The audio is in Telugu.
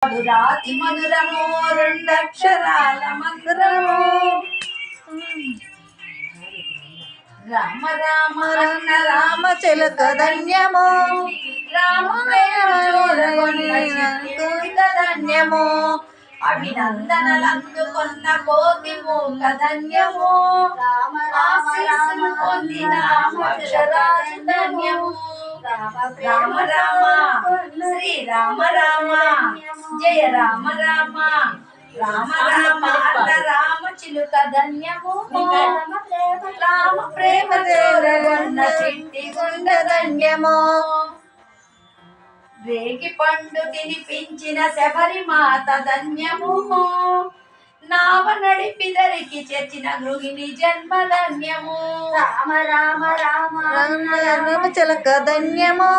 మధురాతి మధురము రెండక్షరాల మంత్రము. రామ రామ అన్న రామ చిలక ధన్యము, ధన్యము. అభినందనలందుకున్న కోటి మూక ధన్యము, ఆశీస్సులు పొందిన అక్షరాలు ధన్యము. రామ రామ శ్రీరామ రామ జయ రామ రామ, రామ రామ అన్న రామ చిలుక ధన్యము, రామ ప్రేమ జోరగొన్న చిట్టి గుండె ధన్యము. రేగి పండు తినిపించిన శబరిమాత ధన్యము, నావ నడిపి దరికి చేర్చిన గృహిణి జన్మ ధన్యము. రామ రామ రామ రామ చిలక ధన్యము.